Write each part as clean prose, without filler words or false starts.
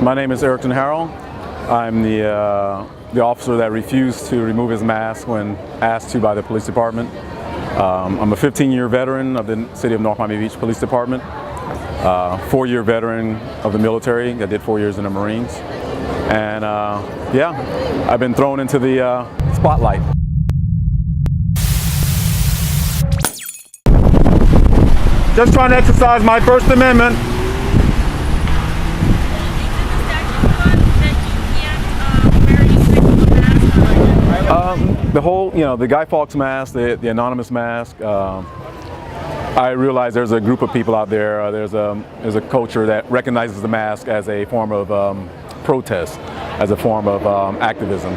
So my name is Erickson Harrell. I'm the officer that refused to remove his mask when asked to by the police department. I'm a 15-year veteran of the City of North Miami Beach Police Department, 4-year veteran of the military. I did 4 years in the Marines. And yeah, I've been thrown into the spotlight. Just trying to exercise my First Amendment. The whole, the Guy Fawkes mask, the anonymous mask, I realize there's a group of people out there, there's a culture that recognizes the mask as a form of protest, as a form of activism.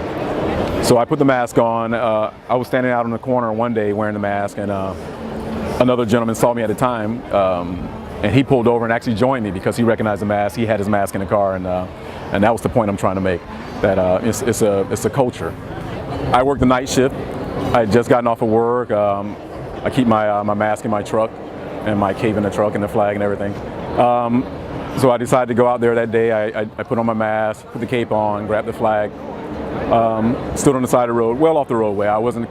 So I put the mask on. I was standing out in the corner one day wearing the mask, and another gentleman saw me at the time, and he pulled over and actually joined me because he recognized the mask. He had his mask in the car, and that was the point I'm trying to make, that it's a culture. I work the night shift. I had just gotten off of work. I keep my mask in my truck and my cape in the truck and the flag and everything. So I decided to go out there that day. I put on my mask, put the cape on, grabbed the flag, stood on the side of the road, well off the roadway. I wasn't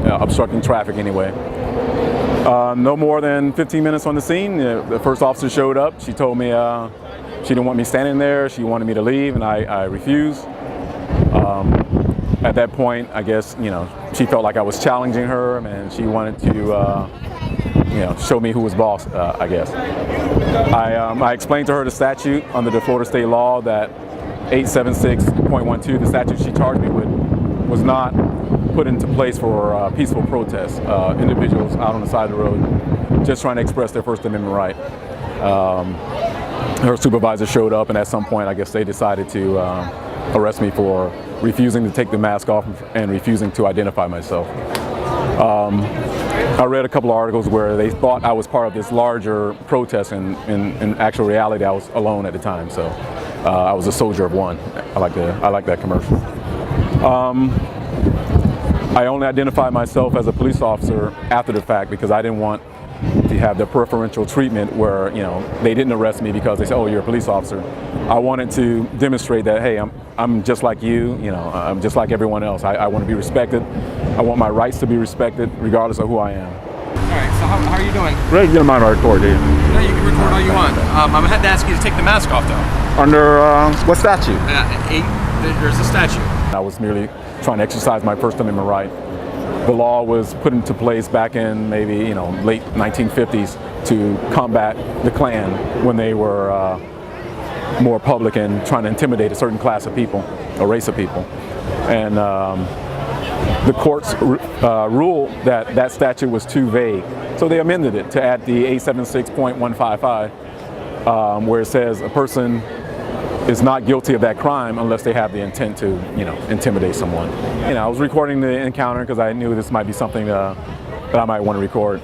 obstructing traffic anyway. No more than 15 minutes on the scene, the first officer showed up. She told me she didn't want me standing there. She wanted me to leave, and I refused. At that point, I guess, she felt like I was challenging her, and she wanted to, show me who was boss, I guess. I explained to her the statute under the Florida state law that 876.12, the statute she charged me with, was not put into place for peaceful protests. Individuals out on the side of the road just trying to express their First Amendment right. Her supervisor showed up, and at some point, I guess they decided to arrest me for refusing to take the mask off and refusing to identify myself. I read a couple of articles where they thought I was part of this larger protest, and in actual reality I was alone at the time. So I was a soldier of one. I like that commercial. I only identified myself as a police officer after the fact because I didn't want to have the preferential treatment where they didn't arrest me because they said, "Oh, you're a police officer." I wanted to demonstrate that, hey, I'm just like you. I'm just like everyone else. I want to be respected. I want my rights to be respected, regardless of who I am. All right. So how are you doing? Great. You don't mind I record, do you? No, you can record all you want. I'm gonna have to ask you to take the mask off, though. Under what statute? There's a statute. I was merely trying to exercise my First Amendment right. The law was put into place back in maybe late 1950s to combat the Klan when they were more public and trying to intimidate a certain class of people, a race of people. And the courts ruled that that statute was too vague, so they amended it to add the 876.155, where it says a person is not guilty of that crime unless they have the intent to, intimidate someone. I was recording the encounter because I knew this might be something that I might want to record.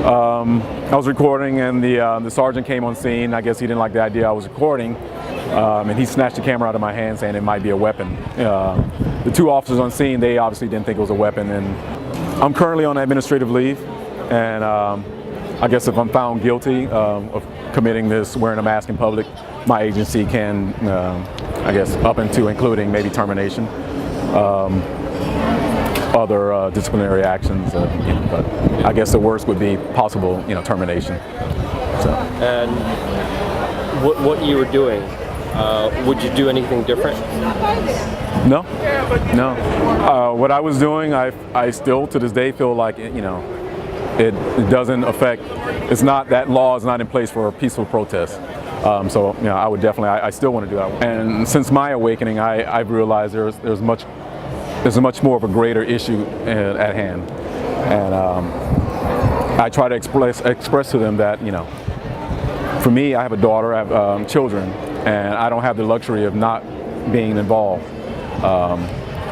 I was recording, and the sergeant came on scene. I guess he didn't like the idea I was recording, and he snatched the camera out of my hand, saying it might be a weapon. The two officers on scene, they obviously didn't think it was a weapon, and I'm currently on administrative leave, and I guess if I'm found guilty of committing this, wearing a mask in public, my agency can, I guess, up into including maybe termination, other disciplinary actions, but I guess the worst would be possible, termination. So. And what you were doing, would you do anything different? No. What I was doing, I still to this day feel like it doesn't affect. It's not, that law is not in place for peaceful protest. So I would definitely, I still want to do that. And since my awakening, I've realized there's much more of a greater issue at hand, and I try to express to them that for me, I have a daughter, I have children, and I don't have the luxury of not being involved.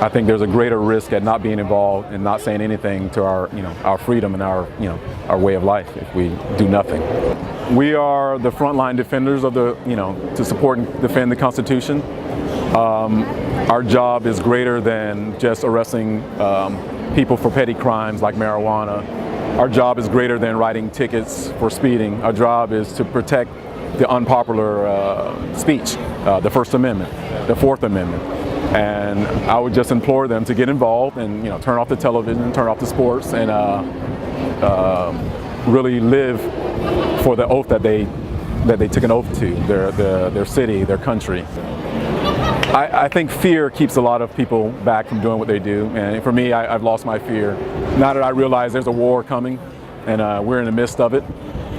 I think there's a greater risk at not being involved and not saying anything to our freedom and our way of life if we do nothing. We are the frontline defenders of to support and defend the Constitution. Our job is greater than just arresting people for petty crimes like marijuana. Our job is greater than writing tickets for speeding. Our job is to protect the unpopular speech, the First Amendment, the Fourth Amendment. And I would just implore them to get involved and turn off the television, turn off the sports, and really live for the oath that they took an oath to, their city, their country. I think fear keeps a lot of people back from doing what they do, and for me, I've lost my fear. Now that I realize there's a war coming, and we're in the midst of it,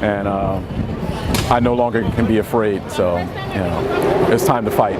and I no longer can be afraid. So, it's time to fight.